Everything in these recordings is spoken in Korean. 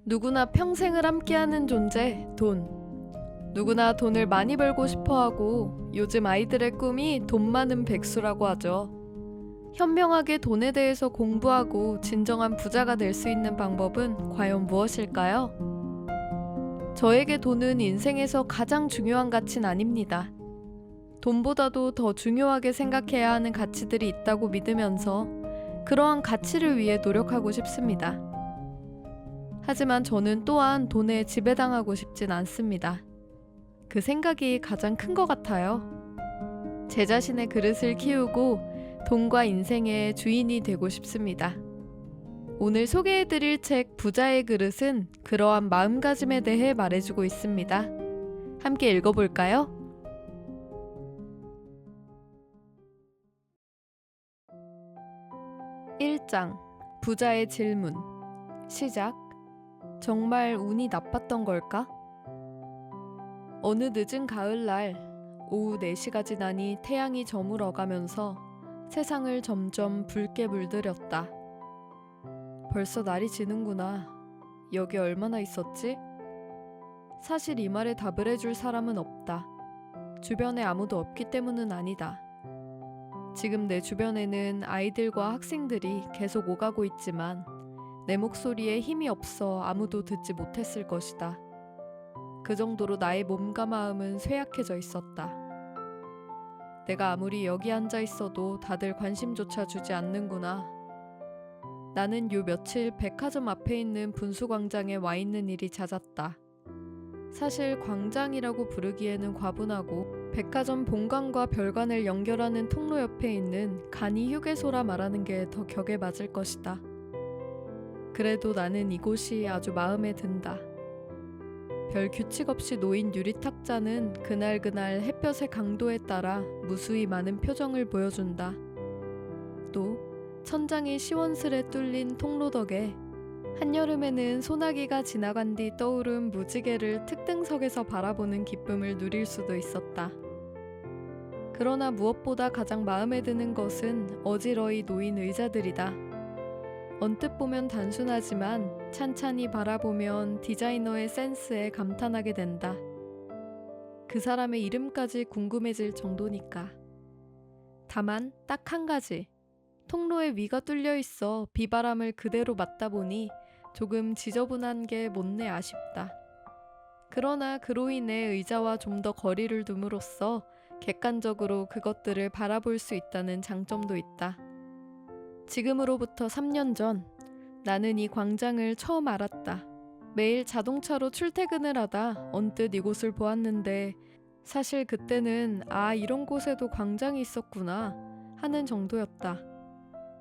누구나 평생을 함께하는 존재, 돈. 누구나 돈을 많이 벌고 싶어 하고 요즘 아이들의 꿈이 돈 많은 백수라고 하죠. 현명하게 돈에 대해서 공부하고 진정한 부자가 될 수 있는 방법은 과연 무엇일까요? 저에게 돈은 인생에서 가장 중요한 가치는 아닙니다. 돈보다도 더 중요하게 생각해야 하는 가치들이 있다고 믿으면서 그러한 가치를 위해 노력하고 싶습니다. 하지만 저는 또한 돈에 지배당하고 싶진 않습니다. 그 생각이 가장 큰 것 같아요. 제 자신의 그릇을 키우고 돈과 인생의 주인이 되고 싶습니다. 오늘 소개해드릴 책 부자의 그릇은 그러한 마음가짐에 대해 말해주고 있습니다. 함께 읽어볼까요? 1장 부자의 질문 시작. 정말 운이 나빴던 걸까? 어느 늦은 가을날 오후 4시가 지나니 태양이 저물어가면서 세상을 점점 붉게 물들였다. 벌써 날이 지는구나. 여기 얼마나 있었지? 사실 이 말에 답을 해줄 사람은 없다. 주변에 아무도 없기 때문은 아니다. 지금 내 주변에는 아이들과 학생들이 계속 오가고 있지만 내 목소리에 힘이 없어 아무도 듣지 못했을 것이다. 그 정도로 나의 몸과 마음은 쇠약해져 있었다. 내가 아무리 여기 앉아 있어도 다들 관심조차 주지 않는구나. 나는 요 며칠 백화점 앞에 있는 분수광장에 와 있는 일이 잦았다. 사실 광장이라고 부르기에는 과분하고 백화점 본관과 별관을 연결하는 통로 옆에 있는 간이 휴게소라 말하는 게 더 격에 맞을 것이다. 그래도 나는 이곳이 아주 마음에 든다. 별 규칙 없이 놓인 유리탁자는 그날그날 햇볕의 강도에 따라 무수히 많은 표정을 보여준다. 또 천장이 시원스레 뚫린 통로 덕에 한여름에는 소나기가 지나간 뒤 떠오른 무지개를 특등석에서 바라보는 기쁨을 누릴 수도 있었다. 그러나 무엇보다 가장 마음에 드는 것은 어지러이 놓인 의자들이다. 언뜻 보면 단순하지만 찬찬히 바라보면 디자이너의 센스에 감탄하게 된다. 그 사람의 이름까지 궁금해질 정도니까. 다만 딱 한 가지. 통로에 위가 뚫려 있어 비바람을 그대로 맞다 보니 조금 지저분한 게 못내 아쉽다. 그러나 그로 인해 의자와 좀 더 거리를 둠으로써 객관적으로 그것들을 바라볼 수 있다는 장점도 있다. 지금으로부터 3년 전 나는 이 광장을 처음 알았다. 매일 자동차로 출퇴근을 하다 언뜻 이곳을 보았는데 사실 그때는 이런 곳에도 광장이 있었구나 하는 정도였다.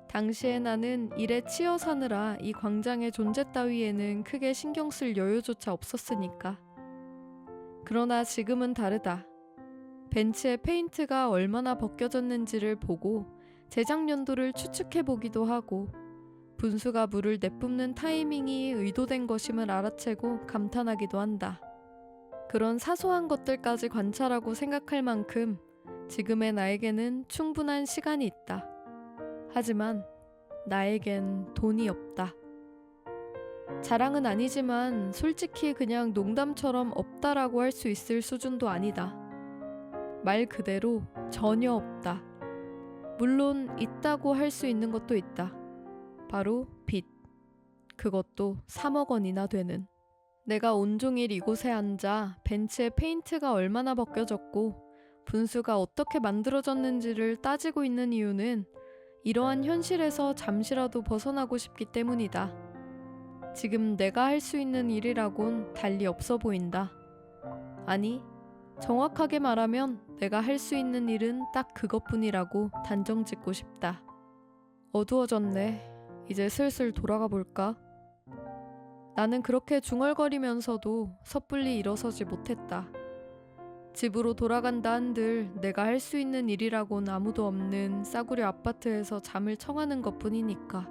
당시에 나는 일에 치여 사느라 이 광장의 존재 따위에는 크게 신경 쓸 여유조차 없었으니까. 그러나 지금은 다르다. 벤츠의 페인트가 얼마나 벗겨졌는지를 보고 제작 연도를 추측해보기도 하고 분수가 물을 내뿜는 타이밍이 의도된 것임을 알아채고 감탄하기도 한다. 그런 사소한 것들까지 관찰하고 생각할 만큼 지금의 나에게는 충분한 시간이 있다. 하지만 나에겐 돈이 없다. 자랑은 아니지만 솔직히 그냥 농담처럼 없다라고 할 수 있을 수준도 아니다. 말 그대로 전혀 없다. 물론 있다고 할 수 있는 것도 있다. 바로 빚. 그것도 3억 원이나 되는. 내가 온종일 이곳에 앉아 벤츠의 페인트가 얼마나 벗겨졌고 분수가 어떻게 만들어졌는지를 따지고 있는 이유는 이러한 현실에서 잠시라도 벗어나고 싶기 때문이다. 지금 내가 할 수 있는 일이라곤 달리 없어 보인다. 아니, 정확하게 말하면 내가 할 수 있는 일은 딱 그것뿐이라고 단정짓고 싶다. 어두워졌네. 이제 슬슬 돌아가 볼까? 나는 그렇게 중얼거리면서도 섣불리 일어서지 못했다. 집으로 돌아간다 한들 내가 할 수 있는 일이라곤 아무도 없는 싸구려 아파트에서 잠을 청하는 것뿐이니까.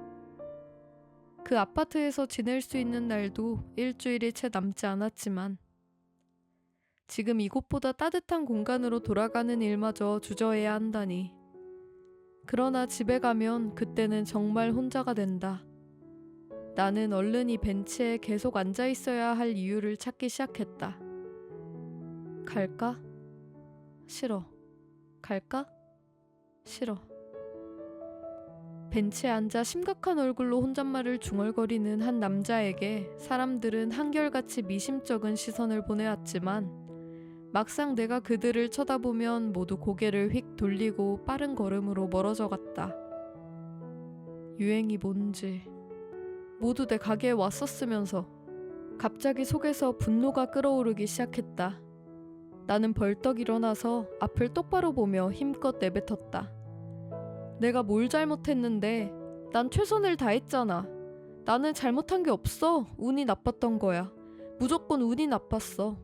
그 아파트에서 지낼 수 있는 날도 일주일이 채 남지 않았지만 지금 이곳보다 따뜻한 공간으로 돌아가는 일마저 주저해야 한다니. 그러나 집에 가면 그때는 정말 혼자가 된다. 나는 얼른 이 벤치에 계속 앉아 있어야 할 이유를 찾기 시작했다. 갈까? 싫어. 갈까? 싫어. 벤치에 앉아 심각한 얼굴로 혼잣말을 중얼거리는 한 남자에게 사람들은 한결같이 미심쩍은 시선을 보내왔지만 막상 내가 그들을 쳐다보면 모두 고개를 휙 돌리고 빠른 걸음으로 멀어져 갔다. 유행이 뭔지. 모두 내 가게에 왔었으면서. 갑자기 속에서 분노가 끓어오르기 시작했다. 나는 벌떡 일어나서 앞을 똑바로 보며 힘껏 내뱉었다. 내가 뭘 잘못했는데? 난 최선을 다했잖아. 나는 잘못한 게 없어. 운이 나빴던 거야. 무조건 운이 나빴어.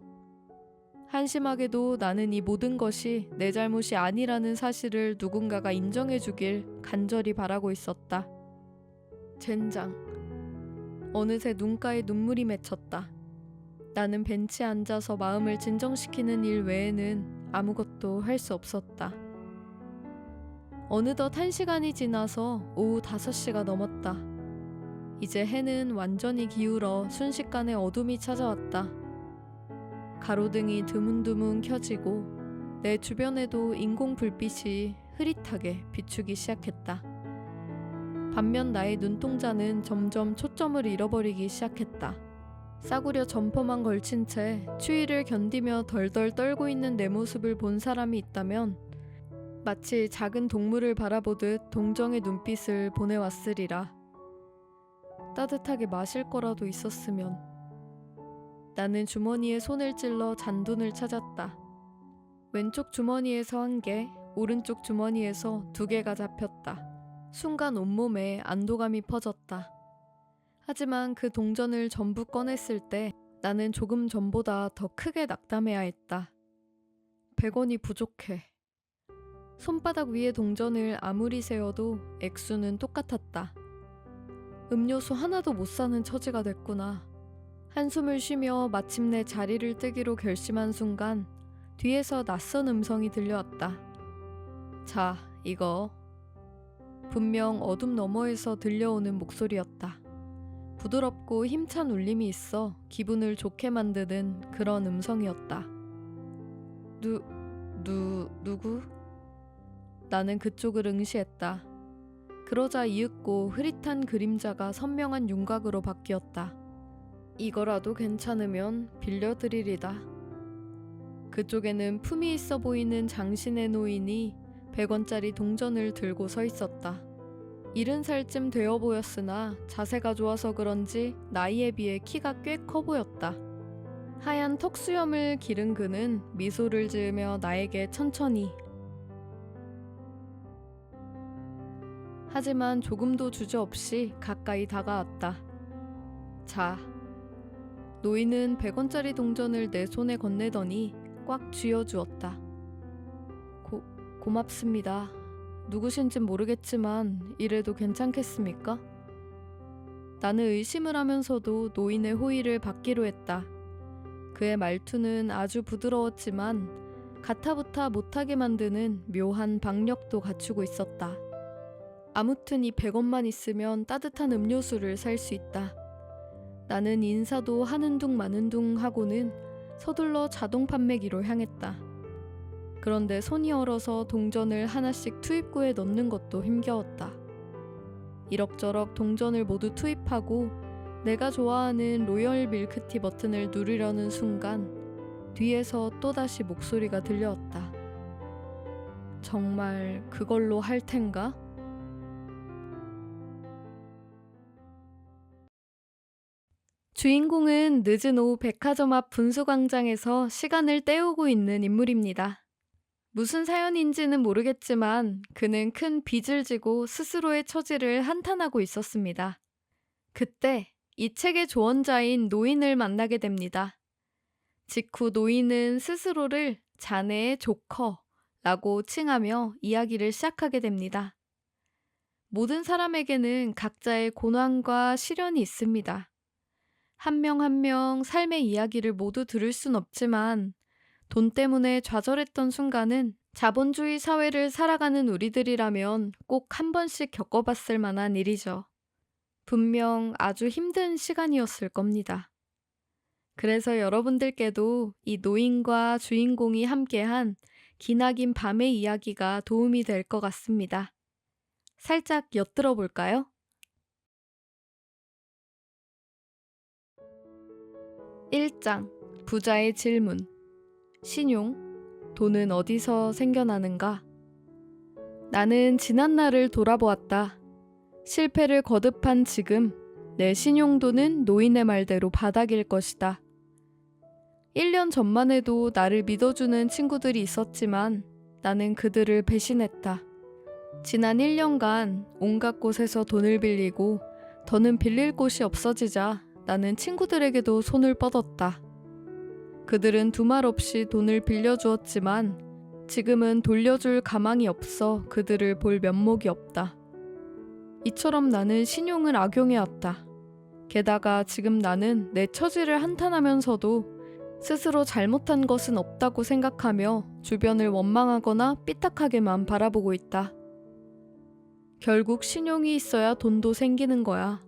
한심하게도 나는 이 모든 것이 내 잘못이 아니라는 사실을 누군가가 인정해주길 간절히 바라고 있었다. 젠장. 어느새 눈가에 눈물이 맺혔다. 나는 벤치에 앉아서 마음을 진정시키는 일 외에는 아무것도 할 수 없었다. 어느덧 1시간이 지나서 오후 5시가 넘었다. 이제 해는 완전히 기울어 순식간에 어둠이 찾아왔다. 가로등이 드문드문 켜지고 내 주변에도 인공 불빛이 흐릿하게 비추기 시작했다. 반면 나의 눈동자는 점점 초점을 잃어버리기 시작했다. 싸구려 점퍼만 걸친 채 추위를 견디며 덜덜 떨고 있는 내 모습을 본 사람이 있다면 마치 작은 동물을 바라보듯 동정의 눈빛을 보내왔으리라. 따뜻하게 마실 거라도 있었으면. 나는 주머니에 손을 찔러 잔돈을 찾았다. 왼쪽 주머니에서 1개, 오른쪽 주머니에서 2개가 잡혔다. 순간 온몸에 안도감이 퍼졌다. 하지만 그 동전을 전부 꺼냈을 때 나는 조금 전보다 더 크게 낙담해야 했다. 100원이 부족해. 손바닥 위의 동전을 아무리 세어도 액수는 똑같았다. 음료수 하나도 못 사는 처지가 됐구나. 한숨을 쉬며 마침내 자리를 뜨기로 결심한 순간 뒤에서 낯선 음성이 들려왔다. 자, 이거. 분명 어둠 너머에서 들려오는 목소리였다. 부드럽고 힘찬 울림이 있어 기분을 좋게 만드는 그런 음성이었다. 누구? 나는 그쪽을 응시했다. 그러자 이윽고 흐릿한 그림자가 선명한 윤곽으로 바뀌었다. 이거라도 괜찮으면 빌려드리리다. 그쪽에는 품이 있어 보이는 장신의 노인이 100원짜리 동전을 들고 서 있었다. 70살쯤 되어 보였으나 자세가 좋아서 그런지 나이에 비해 키가 꽤 커 보였다. 하얀 턱수염을 기른 그는 미소를 지으며 나에게 천천히 하지만 조금도 주저없이 가까이 다가왔다. 자. 노인은 100원짜리 동전을 내 손에 건네더니 꽉 쥐어주었다. 고맙습니다. 누구신진 모르겠지만 이래도 괜찮겠습니까? 나는 의심을 하면서도 노인의 호의를 받기로 했다. 그의 말투는 아주 부드러웠지만 가타부타 못하게 만드는 묘한 박력도 갖추고 있었다. 아무튼 이 100원만 있으면 따뜻한 음료수를 살 수 있다. 나는 인사도 하는 둥 마는 둥 하고는 서둘러 자동 판매기로 향했다. 그런데 손이 얼어서 동전을 하나씩 투입구에 넣는 것도 힘겨웠다. 이럭저럭 동전을 모두 투입하고 내가 좋아하는 로열 밀크티 버튼을 누르려는 순간 뒤에서 또다시 목소리가 들려왔다. 정말 그걸로 할 텐가? 주인공은 늦은 오후 백화점 앞 분수광장에서 시간을 때우고 있는 인물입니다. 무슨 사연인지는 모르겠지만 그는 큰 빚을 지고 스스로의 처지를 한탄하고 있었습니다. 그때 이 책의 조언자인 노인을 만나게 됩니다. 직후 노인은 스스로를 자네의 조커라고 칭하며 이야기를 시작하게 됩니다. 모든 사람에게는 각자의 고난과 시련이 있습니다. 한 명 한 명 삶의 이야기를 모두 들을 순 없지만 돈 때문에 좌절했던 순간은 자본주의 사회를 살아가는 우리들이라면 꼭 한 번씩 겪어봤을 만한 일이죠. 분명 아주 힘든 시간이었을 겁니다. 그래서 여러분들께도 이 노인과 주인공이 함께한 기나긴 밤의 이야기가 도움이 될 것 같습니다. 살짝 엿들어 볼까요? 1장 부자의 질문. 신용, 돈은 어디서 생겨나는가? 나는 지난날을 돌아보았다. 실패를 거듭한 지금 내 신용도는 노인의 말대로 바닥일 것이다. 1년 전만 해도 나를 믿어주는 친구들이 있었지만 나는 그들을 배신했다. 지난 1년간 온갖 곳에서 돈을 빌리고 더는 빌릴 곳이 없어지자 나는 친구들에게도 손을 뻗었다. 그들은 두말 없이 돈을 빌려주었지만 지금은 돌려줄 가망이 없어 그들을 볼 면목이 없다. 이처럼 나는 신용을 악용해왔다. 게다가 지금 나는 내 처지를 한탄하면서도 스스로 잘못한 것은 없다고 생각하며 주변을 원망하거나 삐딱하게만 바라보고 있다. 결국 신용이 있어야 돈도 생기는 거야.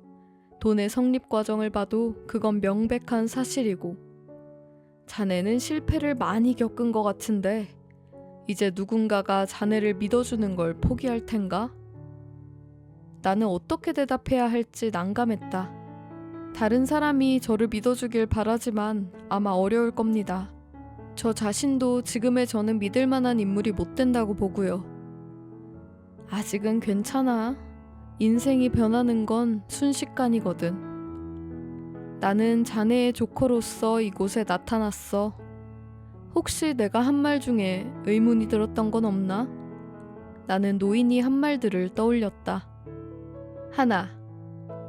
돈의 성립 과정을 봐도 그건 명백한 사실이고. 자네는 실패를 많이 겪은 것 같은데 이제 누군가가 자네를 믿어주는 걸 포기할 텐가? 나는 어떻게 대답해야 할지 난감했다. 다른 사람이 저를 믿어주길 바라지만 아마 어려울 겁니다. 저 자신도 지금의 저는 믿을 만한 인물이 못 된다고 보고요. 아직은 괜찮아. 인생이 변하는 건 순식간이거든. 나는 자네의 조커로서 이곳에 나타났어. 혹시 내가 한 말 중에 의문이 들었던 건 없나? 나는 노인이 한 말들을 떠올렸다. 하나,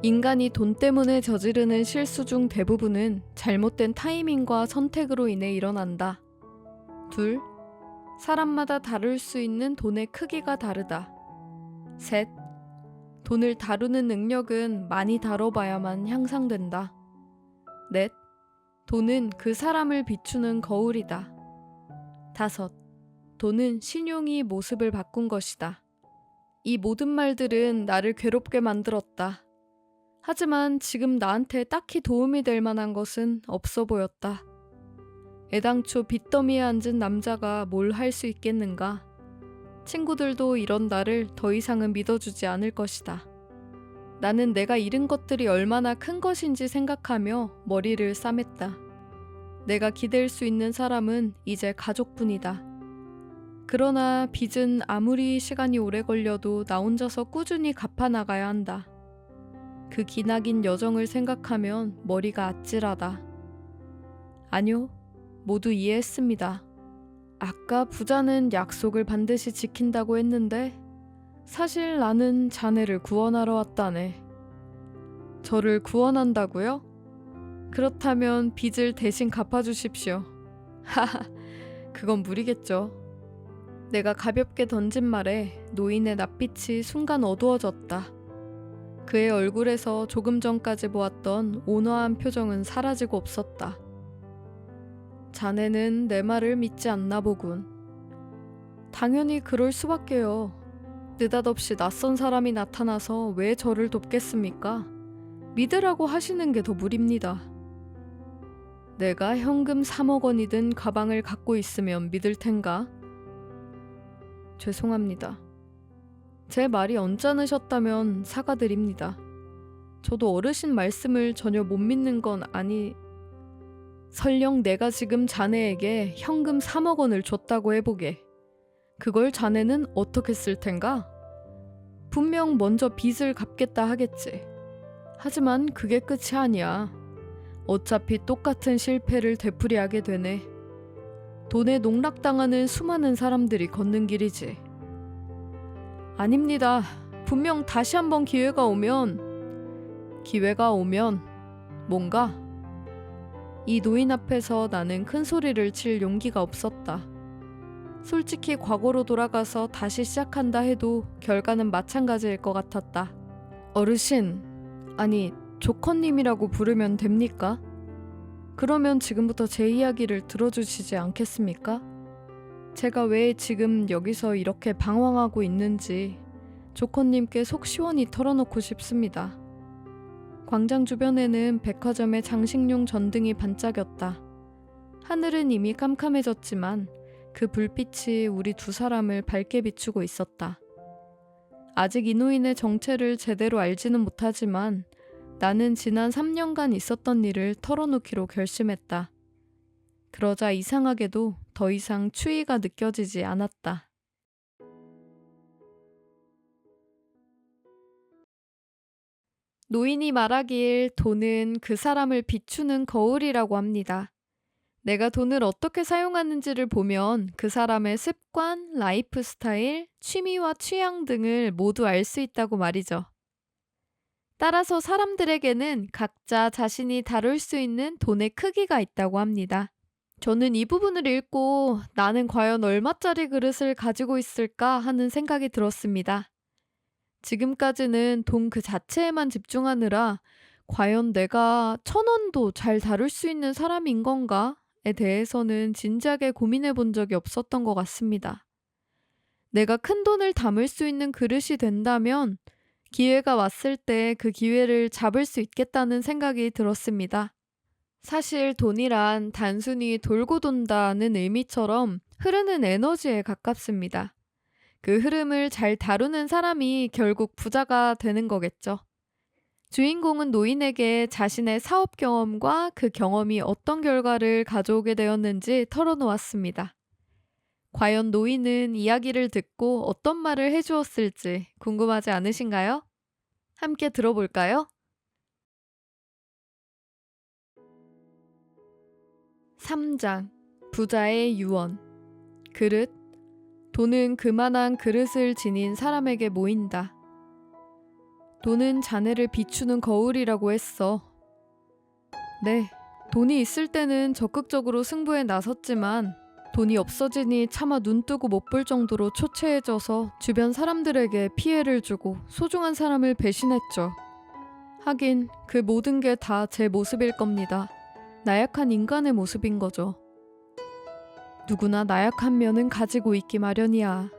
인간이 돈 때문에 저지르는 실수 중 대부분은 잘못된 타이밍과 선택으로 인해 일어난다. 둘, 사람마다 다룰 수 있는 돈의 크기가 다르다. 셋, 돈을 다루는 능력은 많이 다뤄봐야만 향상된다. 넷, 돈은 그 사람을 비추는 거울이다. 다섯, 돈은 신용이 모습을 바꾼 것이다. 이 모든 말들은 나를 괴롭게 만들었다. 하지만 지금 나한테 딱히 도움이 될 만한 것은 없어 보였다. 애당초 빚더미에 앉은 남자가 뭘 할 수 있겠는가? 친구들도 이런 나를 더 이상은 믿어주지 않을 것이다. 나는 내가 잃은 것들이 얼마나 큰 것인지 생각하며 머리를 싸맸다. 내가 기댈 수 있는 사람은 이제 가족뿐이다. 그러나 빚은 아무리 시간이 오래 걸려도 나 혼자서 꾸준히 갚아나가야 한다. 그 기나긴 여정을 생각하면 머리가 아찔하다. 아니요, 모두 이해했습니다. 아까 부자는 약속을 반드시 지킨다고 했는데 사실 나는 자네를 구원하러 왔다네. 저를 구원한다고요? 그렇다면 빚을 대신 갚아주십시오. 하하, 그건 무리겠죠. 내가 가볍게 던진 말에 노인의 낯빛이 순간 어두워졌다. 그의 얼굴에서 조금 전까지 보았던 온화한 표정은 사라지고 없었다. 자네는 내 말을 믿지 않나 보군. 당연히 그럴 수밖에요. 느닷없이 낯선 사람이 나타나서 왜 저를 돕겠습니까? 믿으라고 하시는 게 더 무리입니다. 내가 현금 3억 원이 든 가방을 갖고 있으면 믿을 텐가? 죄송합니다. 제 말이 언짢으셨다면 사과드립니다. 저도 어르신 말씀을 전혀 못 믿는 건 설령 내가 지금 자네에게 현금 3억 원을 줬다고 해보게. 그걸 자네는 어떻게 쓸 텐가? 분명 먼저 빚을 갚겠다 하겠지. 하지만 그게 끝이 아니야. 어차피 똑같은 실패를 되풀이하게 되네. 돈에 농락당하는 수많은 사람들이 걷는 길이지. 아닙니다. 분명 다시 한번 기회가 오면 뭔가? 이 노인 앞에서 나는 큰 소리를 칠 용기가 없었다. 솔직히 과거로 돌아가서 다시 시작한다 해도 결과는 마찬가지일 것 같았다. 어르신, 조커님이라고 부르면 됩니까? 그러면 지금부터 제 이야기를 들어주시지 않겠습니까? 제가 왜 지금 여기서 이렇게 방황하고 있는지 조커님께 속 시원히 털어놓고 싶습니다. 광장 주변에는 백화점의 장식용 전등이 반짝였다. 하늘은 이미 깜깜해졌지만 그 불빛이 우리 두 사람을 밝게 비추고 있었다. 아직 이 노인의 정체를 제대로 알지는 못하지만 나는 지난 3년간 있었던 일을 털어놓기로 결심했다. 그러자 이상하게도 더 이상 추위가 느껴지지 않았다. 노인이 말하길 돈은 그 사람을 비추는 거울이라고 합니다. 내가 돈을 어떻게 사용하는지를 보면 그 사람의 습관, 라이프 스타일, 취미와 취향 등을 모두 알 수 있다고 말이죠. 따라서 사람들에게는 각자 자신이 다룰 수 있는 돈의 크기가 있다고 합니다. 저는 이 부분을 읽고 나는 과연 얼마짜리 그릇을 가지고 있을까 하는 생각이 들었습니다. 지금까지는 돈 그 자체에만 집중하느라 과연 내가 1,000원도 잘 다룰 수 있는 사람인 건가에 대해서는 진지하게 고민해 본 적이 없었던 것 같습니다. 내가 큰 돈을 담을 수 있는 그릇이 된다면 기회가 왔을 때 그 기회를 잡을 수 있겠다는 생각이 들었습니다. 사실 돈이란 단순히 돌고 돈다는 의미처럼 흐르는 에너지에 가깝습니다. 그 흐름을 잘 다루는 사람이 결국 부자가 되는 거겠죠. 주인공은 노인에게 자신의 사업 경험과 그 경험이 어떤 결과를 가져오게 되었는지 털어놓았습니다. 과연 노인은 이야기를 듣고 어떤 말을 해주었을지 궁금하지 않으신가요? 함께 들어볼까요? 3장 부자의 유언. 그릇. 돈은 그만한 그릇을 지닌 사람에게 모인다. 돈은 자네를 비추는 거울이라고 했어. 네, 돈이 있을 때는 적극적으로 승부에 나섰지만 돈이 없어지니 차마 눈 뜨고 못 볼 정도로 초췌해져서 주변 사람들에게 피해를 주고 소중한 사람을 배신했죠. 하긴 그 모든 게 다 제 모습일 겁니다. 나약한 인간의 모습인 거죠. 누구나 나약한 면은 가지고 있기 마련이야.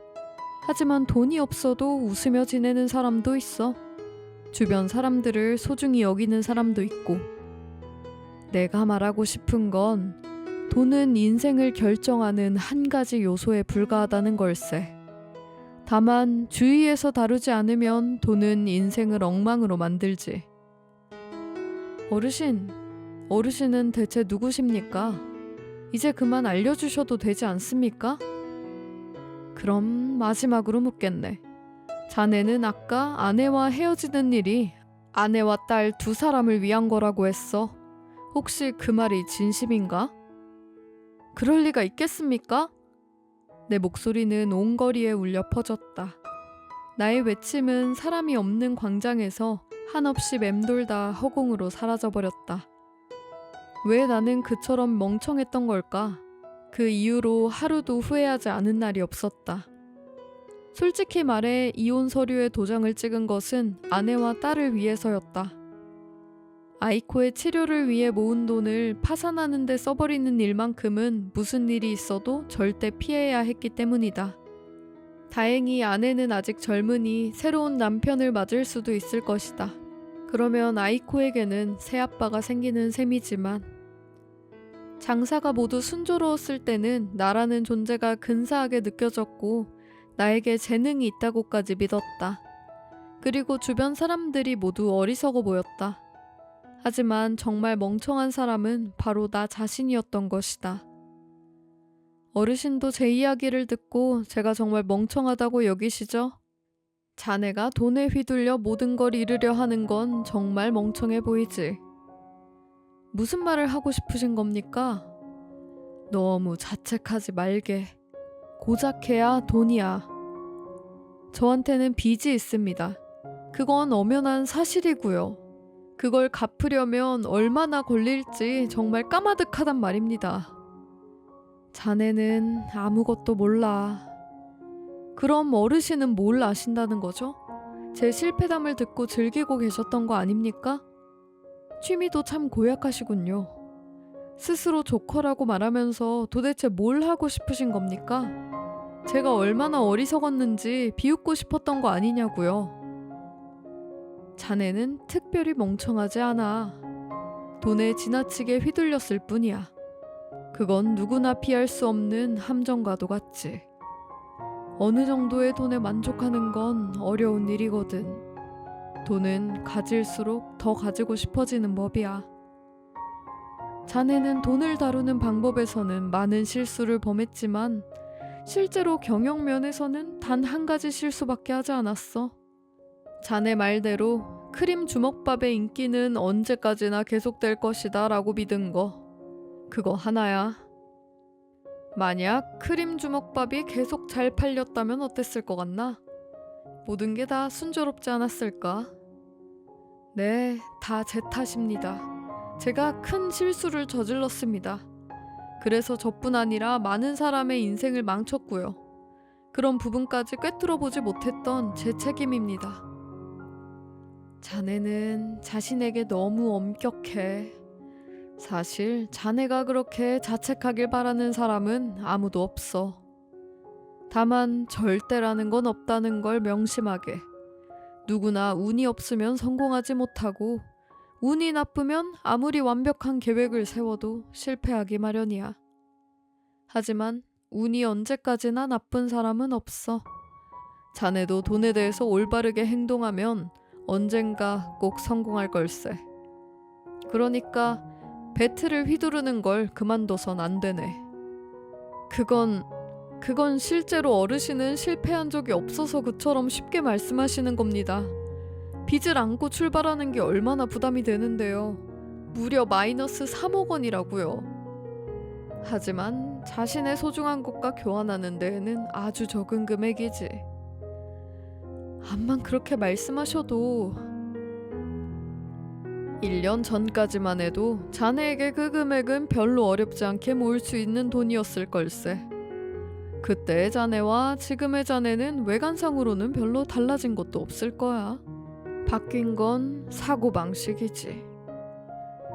하지만 돈이 없어도 웃으며 지내는 사람도 있어. 주변 사람들을 소중히 여기는 사람도 있고. 내가 말하고 싶은 건 돈은 인생을 결정하는 한 가지 요소에 불과하다는 걸세. 다만 주의해서 다루지 않으면 돈은 인생을 엉망으로 만들지. 어르신은 대체 누구십니까? 이제 그만 알려주셔도 되지 않습니까? 그럼 마지막으로 묻겠네. 자네는 아까 아내와 헤어지는 일이 아내와 딸 두 사람을 위한 거라고 했어. 혹시 그 말이 진심인가? 그럴 리가 있겠습니까? 내 목소리는 온 거리에 울려 퍼졌다. 나의 외침은 사람이 없는 광장에서 한없이 맴돌다 허공으로 사라져버렸다. 왜 나는 그처럼 멍청했던 걸까? 그 이후로 하루도 후회하지 않은 날이 없었다. 솔직히 말해 이혼 서류에 도장을 찍은 것은 아내와 딸을 위해서였다. 아이코의 치료를 위해 모은 돈을 파산하는 데 써버리는 일만큼은 무슨 일이 있어도 절대 피해야 했기 때문이다. 다행히 아내는 아직 젊으니 새로운 남편을 맞을 수도 있을 것이다. 그러면 아이코에게는 새아빠가 생기는 셈이지만 장사가 모두 순조로웠을 때는 나라는 존재가 근사하게 느껴졌고 나에게 재능이 있다고까지 믿었다. 그리고 주변 사람들이 모두 어리석어 보였다. 하지만 정말 멍청한 사람은 바로 나 자신이었던 것이다. 어르신도 제 이야기를 듣고 제가 정말 멍청하다고 여기시죠? 자네가 돈에 휘둘려 모든 걸 이루려 하는 건 정말 멍청해 보이지. 무슨 말을 하고 싶으신 겁니까? 너무 자책하지 말게. 고작 해야 돈이야. 저한테는 빚이 있습니다. 그건 엄연한 사실이고요. 그걸 갚으려면 얼마나 걸릴지 정말 까마득하단 말입니다. 자네는 아무것도 몰라. 그럼 어르신은 뭘 아신다는 거죠? 제 실패담을 듣고 즐기고 계셨던 거 아닙니까? 취미도 참 고약하시군요. 스스로 조커라고 말하면서 도대체 뭘 하고 싶으신 겁니까? 제가 얼마나 어리석었는지 비웃고 싶었던 거 아니냐고요. 자네는 특별히 멍청하지 않아. 돈에 지나치게 휘둘렸을 뿐이야. 그건 누구나 피할 수 없는 함정과도 같지. 어느 정도의 돈에 만족하는 건 어려운 일이거든. 돈은 가질수록 더 가지고 싶어지는 법이야. 자네는 돈을 다루는 방법에서는 많은 실수를 범했지만 실제로 경영면에서는 단 한 가지 실수밖에 하지 않았어. 자네 말대로 크림 주먹밥의 인기는 언제까지나 계속될 것이다 라고 믿은 거. 그거 하나야. 만약 크림 주먹밥이 계속 잘 팔렸다면 어땠을 것 같나? 모든 게 다 순조롭지 않았을까? 네, 다 제 탓입니다. 제가 큰 실수를 저질렀습니다. 그래서 저뿐 아니라 많은 사람의 인생을 망쳤고요. 그런 부분까지 꿰뚫어 보지 못했던 제 책임입니다. 자네는 자신에게 너무 엄격해. 사실 자네가 그렇게 자책하길 바라는 사람은 아무도 없어. 다만 절대라는 건 없다는 걸 명심하게. 누구나 운이 없으면 성공하지 못하고 운이 나쁘면 아무리 완벽한 계획을 세워도 실패하기 마련이야. 하지만 운이 언제까지나 나쁜 사람은 없어. 자네도 돈에 대해서 올바르게 행동하면 언젠가 꼭 성공할 걸세. 그러니까 배틀을 휘두르는 걸 그만둬선 안 되네. 그건 실제로 어르신은 실패한 적이 없어서 그처럼 쉽게 말씀하시는 겁니다. 빚을 안고 출발하는 게 얼마나 부담이 되는데요. 무려 마이너스 3억 원이라고요. 하지만 자신의 소중한 것과 교환하는 데에는 아주 적은 금액이지. 암만 그렇게 말씀하셔도 1년 전까지만 해도 자네에게 그 금액은 별로 어렵지 않게 모을 수 있는 돈이었을 걸세. 그때의 자네와 지금의 자네는 외관상으로는 별로 달라진 것도 없을 거야. 바뀐 건 사고방식이지.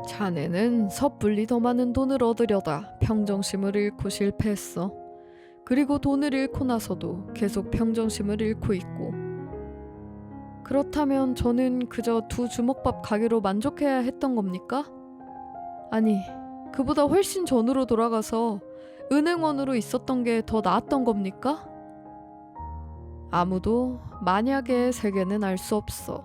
자네는 섣불리 더 많은 돈을 얻으려다 평정심을 잃고 실패했어. 그리고 돈을 잃고 나서도 계속 평정심을 잃고 있고. 그렇다면 저는 그저 두 주먹밥 가게로 만족해야 했던 겁니까? 아니, 그보다 훨씬 전으로 돌아가서 은행원으로 있었던 게 더 나았던 겁니까? 아무도 만약의 세계는 알 수 없어.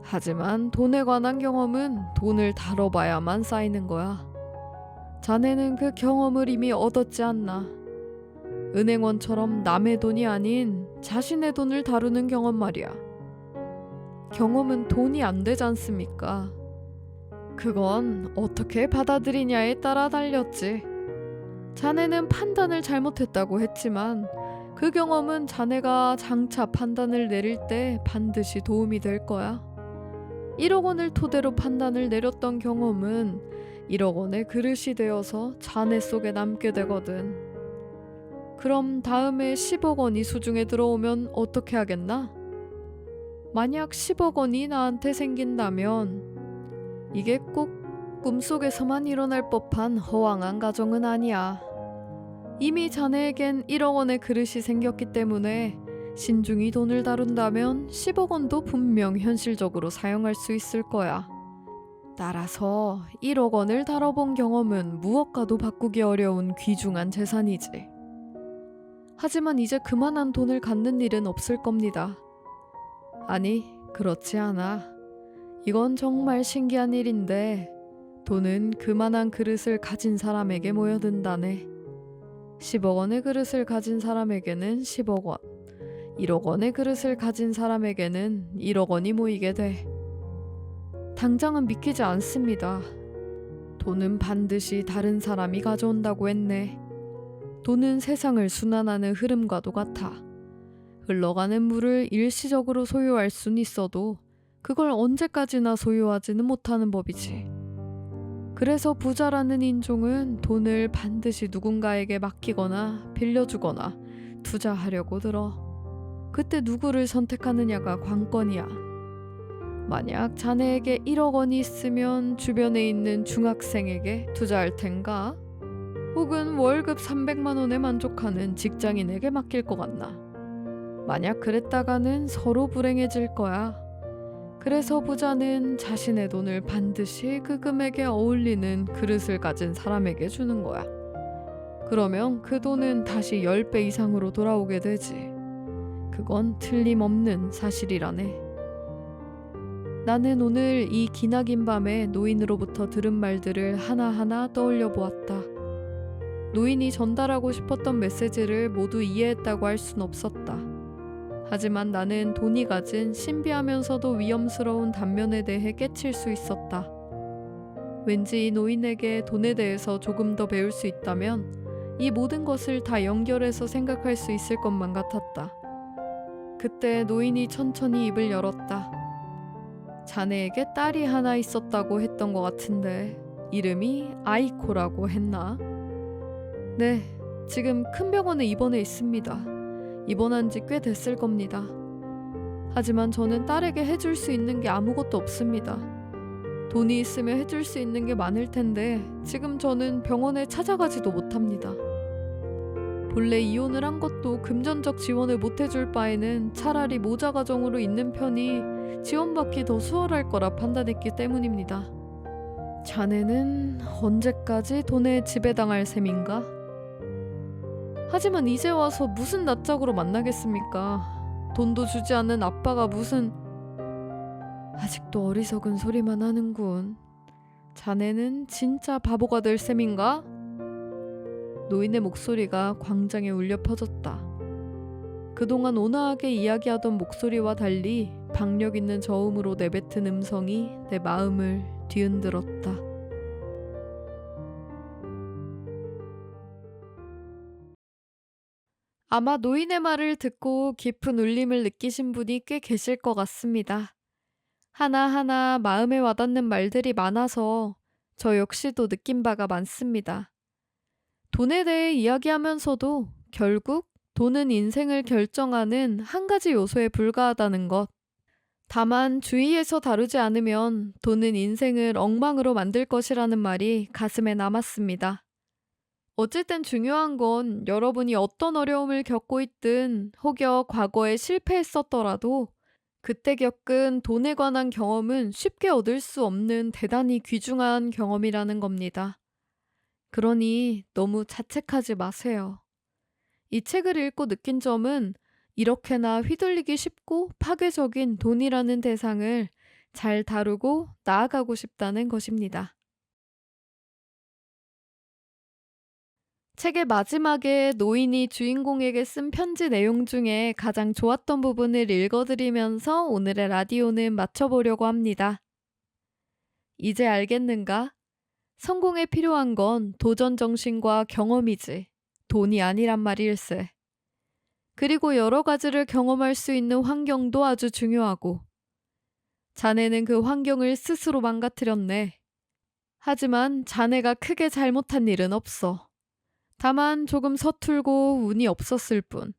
하지만 돈에 관한 경험은 돈을 다뤄봐야만 쌓이는 거야. 자네는 그 경험을 이미 얻었지 않나. 은행원처럼 남의 돈이 아닌 자신의 돈을 다루는 경험 말이야. 경험은 돈이 안 되지 않습니까? 그건 어떻게 받아들이냐에 따라 달렸지. 자네는 판단을 잘못했다고 했지만 그 경험은 자네가 장차 판단을 내릴 때 반드시 도움이 될 거야. 1억 원을 토대로 판단을 내렸던 경험은 1억 원의 그릇이 되어서 자네 속에 남게 되거든. 그럼 다음에 10억 원이 수중에 들어오면 어떻게 하겠나? 만약 10억 원이 나한테 생긴다면 이게 꼭 꿈속에서만 일어날 법한 허황한 가정은 아니야. 이미 자네에겐 1억 원의 그릇이 생겼기 때문에 신중히 돈을 다룬다면 10억 원도 분명 현실적으로 사용할 수 있을 거야. 따라서 1억 원을 다뤄본 경험은 무엇과도 바꾸기 어려운 귀중한 재산이지. 하지만 이제 그만한 돈을 갖는 일은 없을 겁니다. 아니, 그렇지 않아. 이건 정말 신기한 일인데 돈은 그만한 그릇을 가진 사람에게 모여든다네. 10억 원의 그릇을 가진 사람에게는 10억 원, 1억 원의 그릇을 가진 사람에게는 1억 원이 모이게 돼. 당장은 믿기지 않습니다. 돈은 반드시 다른 사람이 가져온다고 했네. 돈은 세상을 순환하는 흐름과도 같아. 흘러가는 물을 일시적으로 소유할 순 있어도 그걸 언제까지나 소유하지는 못하는 법이지. 그래서 부자라는 인종은 돈을 반드시 누군가에게 맡기거나 빌려주거나 투자하려고 들어. 그때 누구를 선택하느냐가 관건이야. 만약 자네에게 1억 원이 있으면 주변에 있는 중학생에게 투자할 텐가? 혹은 월급 300만 원에 만족하는 직장인에게 맡길 것 같나? 만약 그랬다가는 서로 불행해질 거야. 그래서 부자는 자신의 돈을 반드시 그 금액에 어울리는 그릇을 가진 사람에게 주는 거야. 그러면 그 돈은 다시 10배 이상으로 돌아오게 되지. 그건 틀림없는 사실이라네. 나는 오늘 이 기나긴 밤에 노인으로부터 들은 말들을 하나하나 떠올려 보았다. 노인이 전달하고 싶었던 메시지를 모두 이해했다고 할 순 없었다. 하지만 나는 돈이 가진 신비하면서도 위험스러운 단면에 대해 깨칠 수 있었다. 왠지 이 노인에게 돈에 대해서 조금 더 배울 수 있다면 이 모든 것을 다 연결해서 생각할 수 있을 것만 같았다. 그때 노인이 천천히 입을 열었다. 자네에게 딸이 하나 있었다고 했던 것 같은데 이름이 아이코라고 했나? 네, 지금 큰 병원에 입원해 있습니다. 입원한 지 꽤 됐을 겁니다. 하지만 저는 딸에게 해줄 수 있는 게 아무것도 없습니다. 돈이 있으면 해줄 수 있는 게 많을 텐데 지금 저는 병원에 찾아가지도 못합니다. 본래 이혼을 한 것도 금전적 지원을 못 해줄 바에는 차라리 모자 가정으로 있는 편이 지원받기 더 수월할 거라 판단했기 때문입니다. 자네는 언제까지 돈에 지배당할 셈인가? 하지만 이제 와서 무슨 낯짝으로 만나겠습니까? 돈도 주지 않는 아빠가 무슨... 아직도 어리석은 소리만 하는군. 자네는 진짜 바보가 될 셈인가? 노인의 목소리가 광장에 울려 퍼졌다. 그동안 온화하게 이야기하던 목소리와 달리 박력 있는 저음으로 내뱉은 음성이 내 마음을 뒤흔들었다. 아마 노인의 말을 듣고 깊은 울림을 느끼신 분이 꽤 계실 것 같습니다. 하나하나 마음에 와닿는 말들이 많아서 저 역시도 느낀 바가 많습니다. 돈에 대해 이야기하면서도 결국 돈은 인생을 결정하는 한 가지 요소에 불과하다는 것. 다만 주의해서 다루지 않으면 돈은 인생을 엉망으로 만들 것이라는 말이 가슴에 남았습니다. 어쨌든 중요한 건 여러분이 어떤 어려움을 겪고 있든 혹여 과거에 실패했었더라도 그때 겪은 돈에 관한 경험은 쉽게 얻을 수 없는 대단히 귀중한 경험이라는 겁니다. 그러니 너무 자책하지 마세요. 이 책을 읽고 느낀 점은 이렇게나 휘둘리기 쉽고 파괴적인 돈이라는 대상을 잘 다루고 나아가고 싶다는 것입니다. 책의 마지막에 노인이 주인공에게 쓴 편지 내용 중에 가장 좋았던 부분을 읽어드리면서 오늘의 라디오는 마쳐보려고 합니다. 이제 알겠는가? 성공에 필요한 건 도전 정신과 경험이지 돈이 아니란 말일세. 그리고 여러 가지를 경험할 수 있는 환경도 아주 중요하고 자네는 그 환경을 스스로 망가뜨렸네. 하지만 자네가 크게 잘못한 일은 없어. 다만 조금 서툴고 운이 없었을 뿐.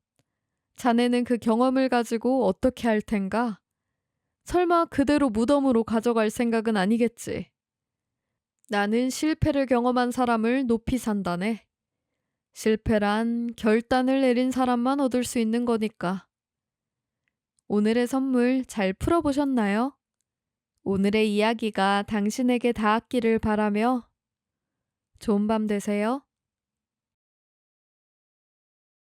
자네는 그 경험을 가지고 어떻게 할 텐가? 설마 그대로 무덤으로 가져갈 생각은 아니겠지. 나는 실패를 경험한 사람을 높이 산다네. 실패란 결단을 내린 사람만 얻을 수 있는 거니까. 오늘의 선물 잘 풀어보셨나요? 오늘의 이야기가 당신에게 닿았기를 바라며 좋은 밤 되세요.